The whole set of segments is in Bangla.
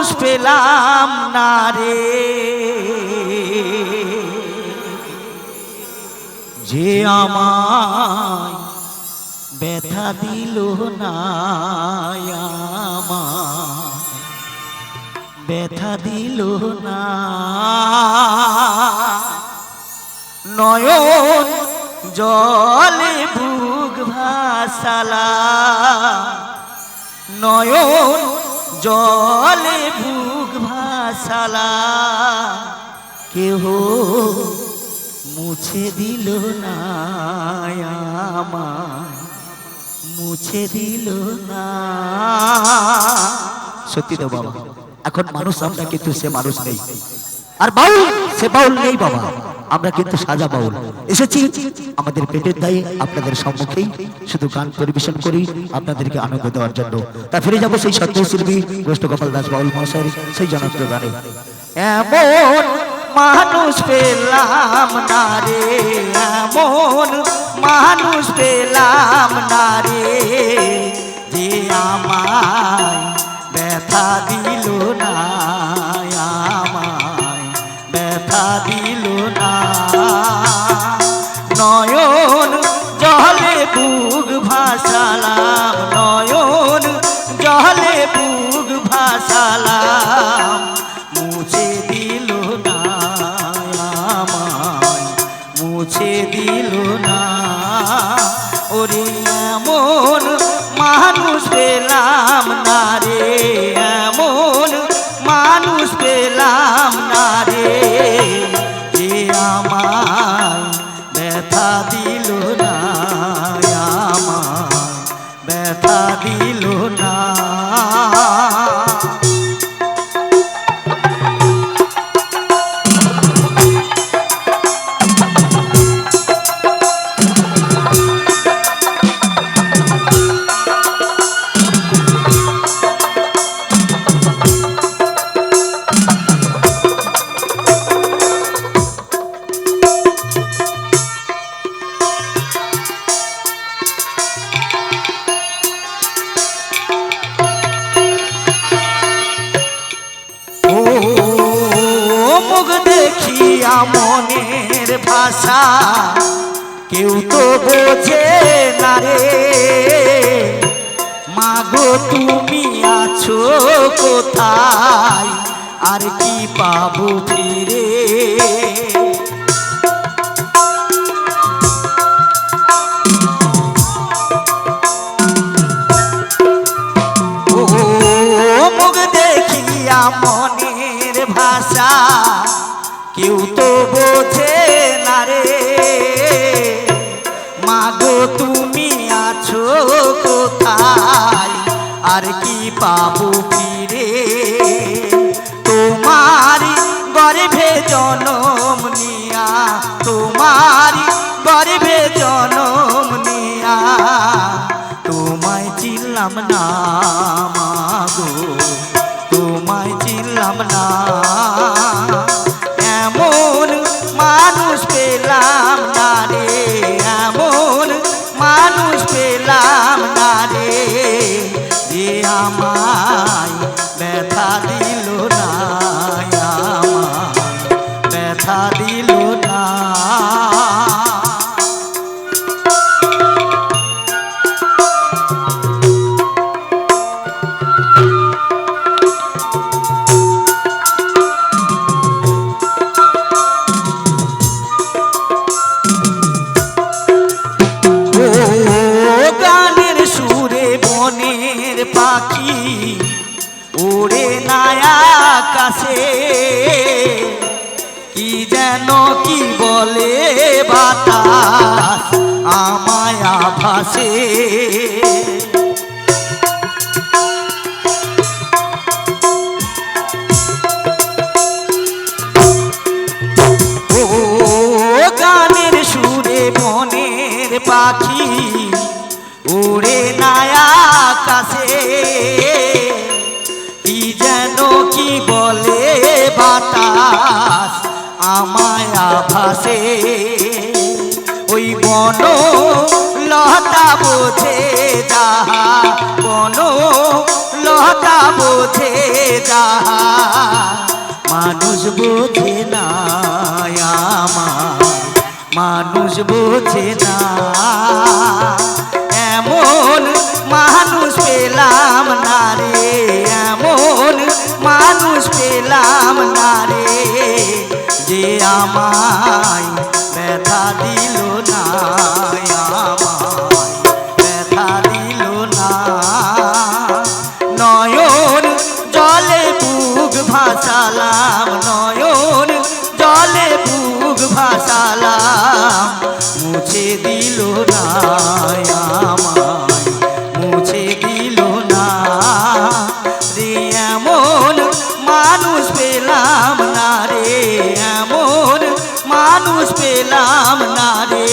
মানুষ পেলাম না রে, যে আমায় ব্যথা দিল না, আমায় ব্যথা দিল না। নয়ন জলে বুক ভাসালা, নয়ন জলে বুক ভাসালা, কেহ মুছে দিল না, আমায় মুছে দিল না। সত্যি তো বাবা, এখন মানুষ আমরা, কিন্তু সে মানুষ নেই। আর বাউল, সে বাউল নেই বাবা, আমরা কিন্তু সাজা বাউল। এসেছি আমাদের পেটের দায়ে আপনাদের সম্মুখেই শুধু গান পরিবেশন করি আপনাদেরকে আনন্দ দেওয়ার জন্য। তা ফিরে যাবো সেই সত্য শিল্পী কৃষ্ণগোপাল দাস বাউল মহাশয়ের সেই জনপ্রিয় গানে। এমন মানুষ পেলাম না রে, এমন মানুষ পেলাম না রে, যে আমায় ব্যথা দিল না, আমায় ব্যথা দিল না। নয়ন জলে বুক ভাসালাম, নয়ন জলে বুক ভাসালাম, মুছে দিল না, আমায় মুছে দিল না। ওরে এমন মানুষ পেলাম না রে, এমন মানুষ পেলাম না রে, যে আমায় ব্যথা দিল না, আমায় ব্যথা দিল না। মনের ভাষা কেউ তো বোঝে না রে, মাগো তুমি আছো কোথায়, আর কি পাবো ফিরে। ও মুখ দেখিয়া মনের ভাষা কেউ তো বোঝে না রে, মাগো তুমি আছো কোথায়, আর কি পাবো ফিরে। তোমারি গর্ভে জনম নিয়া, তোমারি গর্ভে জনম নিয়া, তোমায় চিনলাম না মাগো, তোমায় চিনলাম না। এমন মানুষ পেলাম না রে, এমন মানুষ পেলাম না রে, যে আমায় ব্যথা দিল না, আমায় ব্যথা দিল না। পাখি ওড়ে না আকাশে, কি যেন কি বলে বাতাস আমায় আভাসে। ও গানের সুরে বনের পাখি উড়ে না আকাশে, কি যেন কি বলে বাতাস আমায় আভাসে। ওই বন লতা বোঝে যাহা, বন লতা বোঝে যাহা, বোঝে না আমার মানুষ বোঝে না এমন মানুষ পেলাম না রে এমন মানুষ পেলাম না রে যে আমায় ব্যথা দিল না আমায় ব্যথা দিল না নয়ন জলে বুক ভাসালাম নয়ন জলে বুক ভাসালাম মুছে দিল না আমায় মুছে দিল না রে এমন মানুষ পেলাম না রে এমন মানুষ পেলাম না রে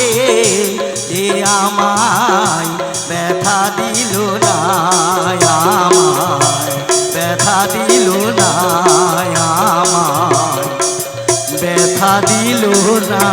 যে আমায় ব্যথা দিল না আমায় ব্যথা দিল না আমায় ব্যথা দিল না